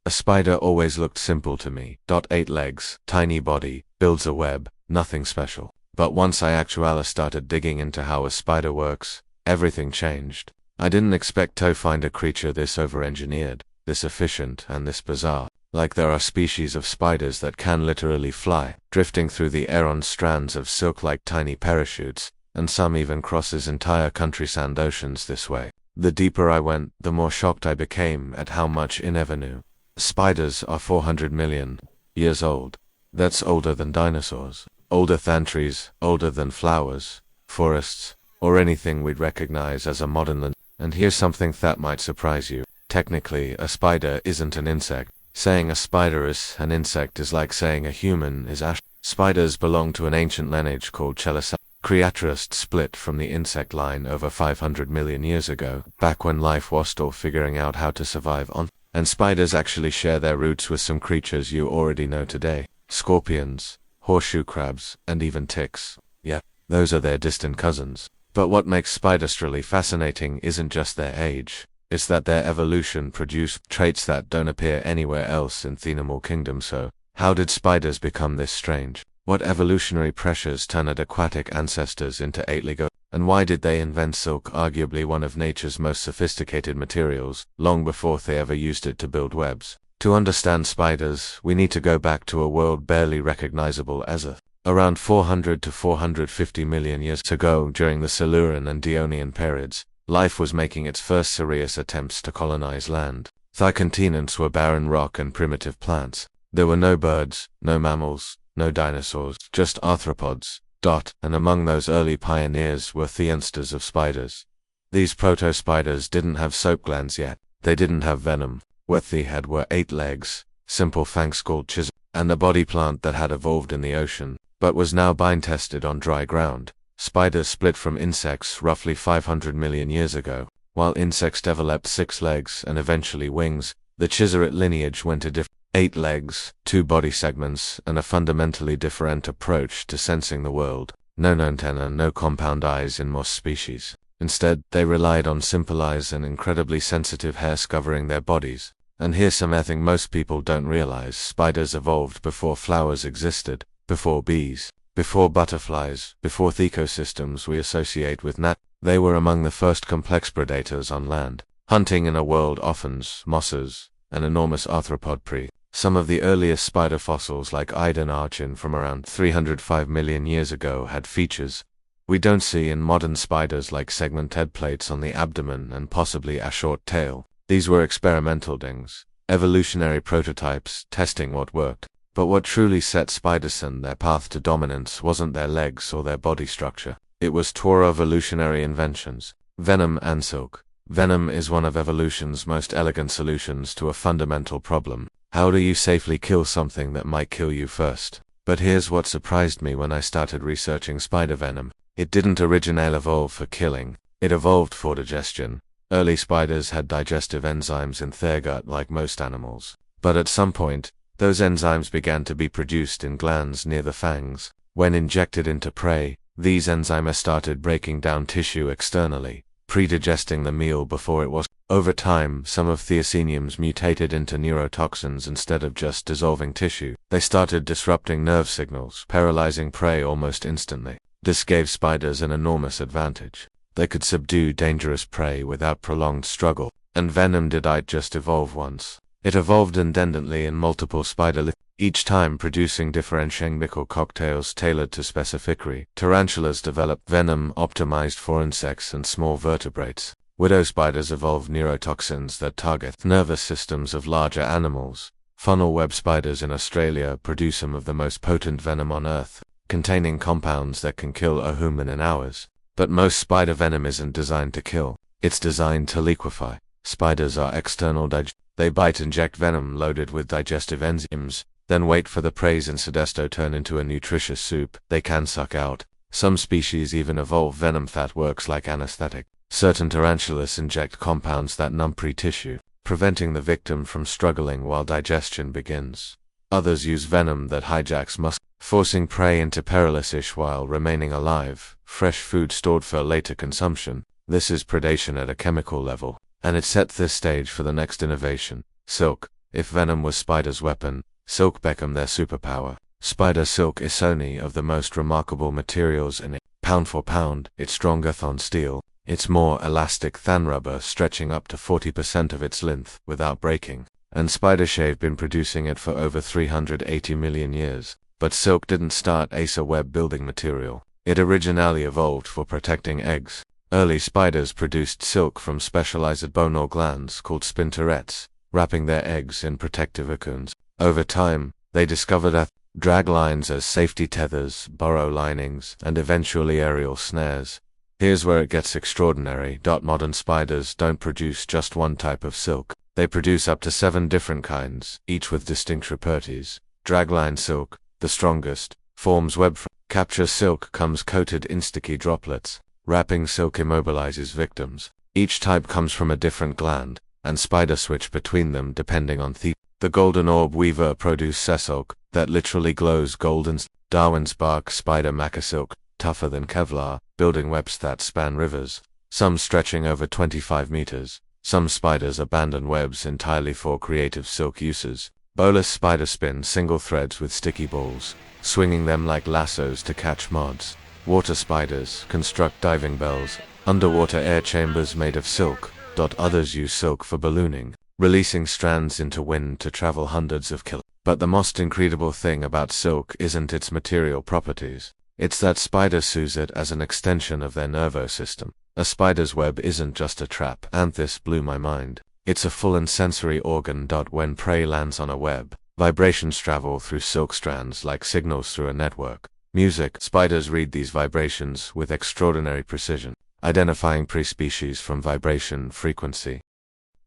A spider always looked simple to me. 8 legs, tiny body, builds a web, nothing special. But once I actually started digging into how a spider works, everything changed. I didn't expect to find a creature this over-engineered, this efficient, and this bizarre. Like there are species of spiders that can literally fly, drifting through the air on strands of silk like tiny parachutes, and some even crosses entire countries and oceans this way. The deeper I went, the more shocked I became at how much I never knew. Spiders are 400 million years old. That's older than dinosaurs, older than trees, older than flowers, forests, or anything we'd recognize as a modern land. And here's something that might surprise you. Technically, a spider isn't an insect. Saying a spider is an insect is like saying a human is ash. Spiders belong to an ancient lineage called Chelicerates, split from the insect line over 500 million years ago, back when life was still figuring out how to survive on. And spiders actually share their roots with some creatures you already know today. Scorpions, horseshoe crabs, and even ticks. Yeah, those are their distant cousins. But what makes spiders truly fascinating isn't just their age. It's that their evolution produced traits that don't appear anywhere else in the animal kingdom. So, how did spiders become this strange? What evolutionary pressures turned aquatic ancestors into 8-legged? And why did they invent silk, arguably one of nature's most sophisticated materials, long before they ever used it to build webs? To understand spiders, we need to go back to a world barely recognizable as Earth. Around 400 to 450 million years ago, during the Silurian and Devonian periods, life was making its first serious attempts to colonize land. The continents were barren rock and primitive plants. There were no birds, no mammals, no dinosaurs, just arthropods. And among those early pioneers were the ancestors of spiders. These proto-spiders didn't have soap glands yet. They didn't have venom. What they had were 8 legs, simple fangs called chisels, and a body plant that had evolved in the ocean, but was now bind-tested on dry ground. Spiders split from insects roughly 500 million years ago. While insects developed 6 legs and eventually wings, the Chelicerates lineage went a different 8 legs, 2 body segments, and a fundamentally different approach to sensing the world. No antenna, no compound eyes in most species. Instead, they relied on simple eyes and incredibly sensitive hairs covering their bodies. And here's something most people don't realize: spiders evolved before flowers existed, before bees, before butterflies, before the ecosystems we associate with They were among the first complex predators on land, hunting in a world of mosses, and enormous arthropod prey. Some of the earliest spider fossils like Iden Archin from around 305 million years ago had features we don't see in modern spiders, like segmented plates on the abdomen and possibly a short tail. These were experimental things, evolutionary prototypes, testing what worked. But what truly set spiders on their path to dominance wasn't their legs or their body structure. It was two evolutionary inventions: venom and silk. Venom is one of evolution's most elegant solutions to a fundamental problem. How do you safely kill something that might kill you first? But here's what surprised me when I started researching spider venom. It didn't originally evolve for killing. It evolved for digestion. Early spiders had digestive enzymes in their gut like most animals. But at some point, those enzymes began to be produced in glands near the fangs. When injected into prey, these enzymes started breaking down tissue externally, pre-digesting the meal before it was. Over time, some of the enzymes mutated into neurotoxins instead of just dissolving tissue. They started disrupting nerve signals, paralyzing prey almost instantly. This gave spiders an enormous advantage. They could subdue dangerous prey without prolonged struggle. And venom didn't just evolve once. It evolved independently in multiple spider each time producing differential cocktails tailored to specificity. Tarantulas developed venom optimized for insects and small vertebrates. Widow spiders evolved neurotoxins that target nervous systems of larger animals. Funnel web spiders in Australia produce some of the most potent venom on Earth, containing compounds that can kill a human in hours. But most spider venom isn't designed to kill. It's designed to liquefy. Spiders are external They bite inject venom loaded with digestive enzymes, then wait for the prey's insides to turn into a nutritious soup they can suck out. Some species even evolve venom that works like anesthetic. Certain tarantulas inject compounds that numb tissue, preventing the victim from struggling while digestion begins. Others use venom that hijacks muscle, forcing prey into paralysis while remaining alive. Fresh food stored for later consumption. This is predation at a chemical level, and it set this stage for the next innovation: silk. If venom was spiders' weapon, silk became their superpower. Spider silk is one of the most remarkable materials in it. Pound for pound, it's stronger than steel. It's more elastic than rubber, stretching up to 40% of its length without breaking. And spiders have been producing it for over 380 million years. But silk didn't start as a web building material. It originally evolved for protecting eggs. Early spiders produced silk from specialized bone or glands called spinnerets, wrapping their eggs in protective cocoons. Over time, they discovered drag lines as safety tethers, burrow linings, and eventually aerial snares. Here's where it gets extraordinary. Modern spiders don't produce just one type of silk. They produce up to 7 different kinds, each with distinct properties. Dragline silk, the strongest, forms web. Capture silk comes coated in sticky droplets. Wrapping silk immobilizes victims. Each type comes from a different gland, and spiders switch between them depending on the golden orb weaver produces silk that literally glows golden. Darwin's bark spider maca silk, tougher than Kevlar, building webs that span rivers, some stretching over 25 meters. Some spiders abandon webs entirely for creative silk uses. Bolus spider spin single threads with sticky balls, swinging them like lassos to catch moths. Water spiders construct diving bells, underwater air chambers made of silk. Others use silk for ballooning, releasing strands into wind to travel hundreds of kilometers. But the most incredible thing about silk isn't its material properties. It's that spiders use it as an extension of their nervous system. A spider's web isn't just a trap, and this blew my mind. It's a full and sensory organ. When prey lands on a web, vibrations travel through silk strands like signals through a network. Music, spiders read these vibrations with extraordinary precision, identifying prey-species from vibration frequency,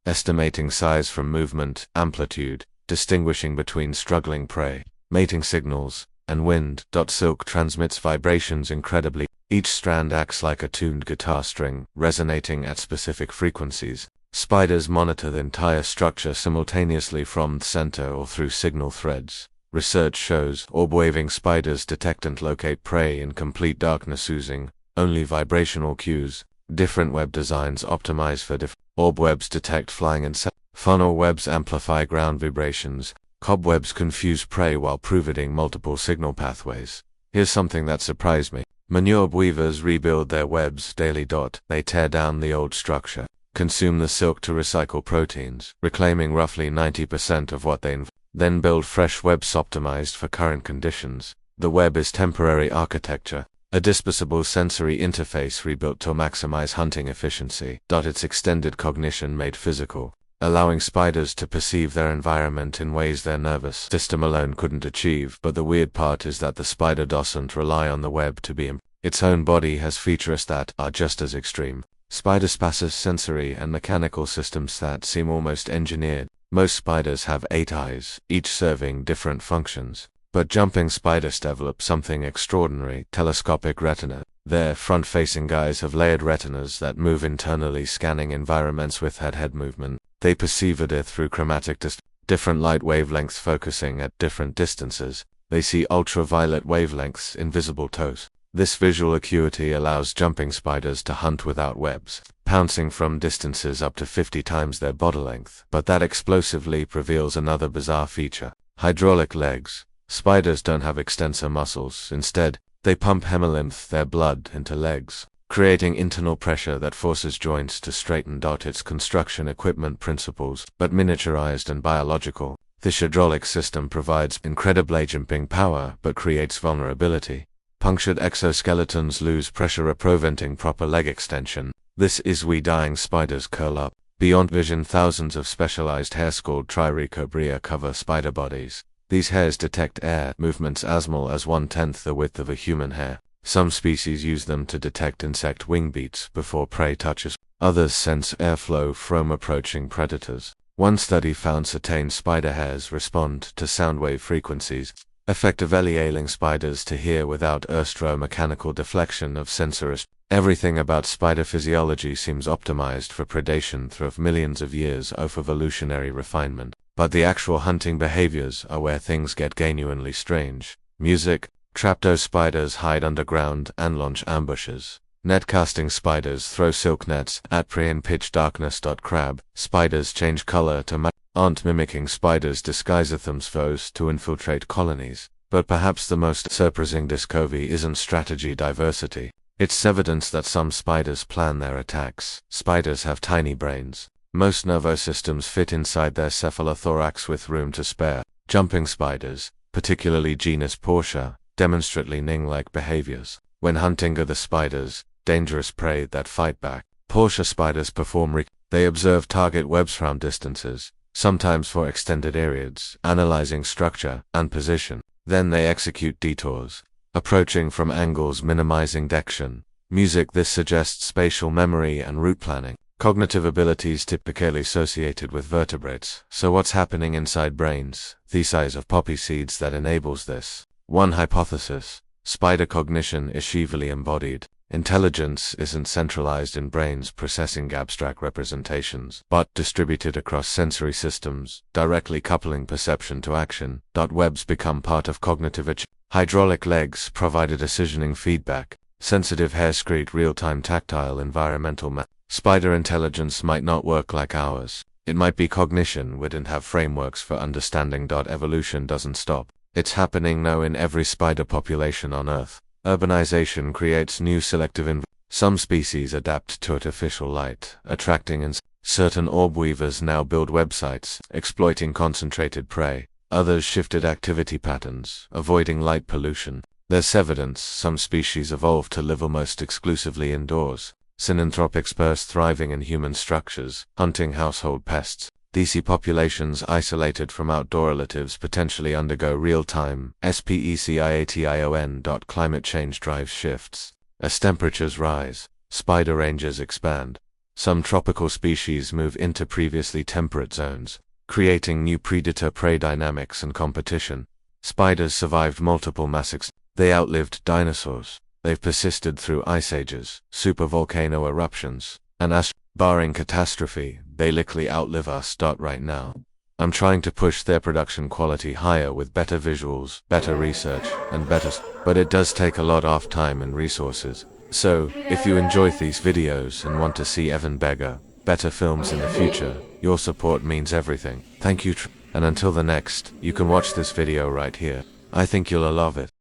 estimating size from movement amplitude, distinguishing between struggling prey, mating signals, and wind. Silk transmits vibrations incredibly. Each strand acts like a tuned guitar string, resonating at specific frequencies. Spiders monitor the entire structure simultaneously from the center or through signal threads. Research shows orb-waving spiders detect and locate prey in complete darkness using only vibrational cues. Different web designs optimize for different. Orb webs detect flying insects. Funnel webs amplify ground vibrations. Cobwebs confuse prey while providing multiple signal pathways. Here's something that surprised me. Manure weavers rebuild their webs daily. They tear down the old structure, consume the silk to recycle proteins, reclaiming roughly 90% of what they then build fresh webs optimized for current conditions. The web is temporary architecture, a disposable sensory interface rebuilt to maximize hunting efficiency. It's extended cognition made physical, allowing spiders to perceive their environment in ways their nervous system alone couldn't achieve. But the weird part is that the spider doesn't rely on the web to be its own body has features that are just as extreme. Spiders possess sensory and mechanical systems that seem almost engineered. Most spiders have 8 eyes, each serving different functions. But jumping spiders develop something extraordinary: telescopic retina. Their front-facing eyes have layered retinas that move internally, scanning environments with head movement. They perceive it through chromatic different light wavelengths focusing at different distances. They see ultraviolet wavelengths, invisible toes. This visual acuity allows jumping spiders to hunt without webs, pouncing from distances up to 50 times their body length. But that explosive leap reveals another bizarre feature: hydraulic legs. Spiders don't have extensor muscles. Instead, they pump hemolymph, their blood, into legs, creating internal pressure that forces joints to straighten. Its construction equipment principles, but miniaturized and biological. This hydraulic system provides incredible jumping power, but creates vulnerability. Punctured exoskeletons lose pressure, preventing proper leg extension. This is why dying spiders curl up. Beyond vision, thousands of specialized hairs called trichocobria cover spider bodies. These hairs detect air movements as small as 1/10 the width of a human hair. Some species use them to detect insect wing beats before prey touches. Others sense airflow from approaching predators. One study found certain spider hairs respond to sound wave frequencies, effectively alienating spiders to hear without electromechanical deflection of sensors. Everything about spider physiology seems optimized for predation through millions of years of evolutionary refinement. But the actual hunting behaviors are where things get genuinely strange. Music. Trapdoor spiders hide underground and launch ambushes. Netcasting spiders throw silk nets at prey in pitch darkness. Crab spiders change color to match aren't mimicking spiders disguised themselves to infiltrate colonies. But perhaps the most surprising discovery isn't strategy diversity. It's evidence that some spiders plan their attacks. Spiders have tiny brains. Most nervous systems fit inside their cephalothorax with room to spare. Jumping spiders, particularly genus Portia, demonstrate ling-like behaviors. When hunting other spiders, dangerous prey that fight back. Portia spiders perform they observe target webs from distances, sometimes for extended periods, analyzing structure and position. Then they execute detours, approaching from angles minimizing detection. Music. This suggests spatial memory and route planning. Cognitive abilities typically associated with vertebrates. So what's happening inside brains? The size of poppy seeds that enables this. One hypothesis: spider cognition is chiefly embodied. Intelligence isn't centralized in brains processing abstract representations, but distributed across sensory systems, directly coupling perception to action. Webs become part of cognitive hydraulic legs provide decisioning feedback. Sensitive hair secrete real-time tactile environmental Spider intelligence might not work like ours. It might be cognition we didn't have frameworks for understanding. Evolution doesn't stop. It's happening now in every spider population on Earth. Urbanization creates new selective some species adapt to artificial light, attracting certain orb weavers now build websites, exploiting concentrated prey. Others shifted activity patterns, avoiding light pollution. There's evidence some species evolved to live almost exclusively indoors. Synanthropic spurs thriving in human structures, hunting household pests. DC populations isolated from outdoor relatives potentially undergo real-time ScienceXYT. Climate change drives shifts. As temperatures rise, spider ranges expand. Some tropical species move into previously temperate zones, creating new predator-prey dynamics and competition. Spiders survived multiple mass extinctions. They outlived dinosaurs. They've persisted through ice ages, supervolcano eruptions, and barring catastrophe, they likely outlive us. Right now, I'm trying to push their production quality higher with better visuals, better research, and but it does take a lot of time and resources. So, if you enjoy these videos and want to see even better films in the future, your support means everything. Thank you, and until the next, you can watch this video right here. I think you'll love it.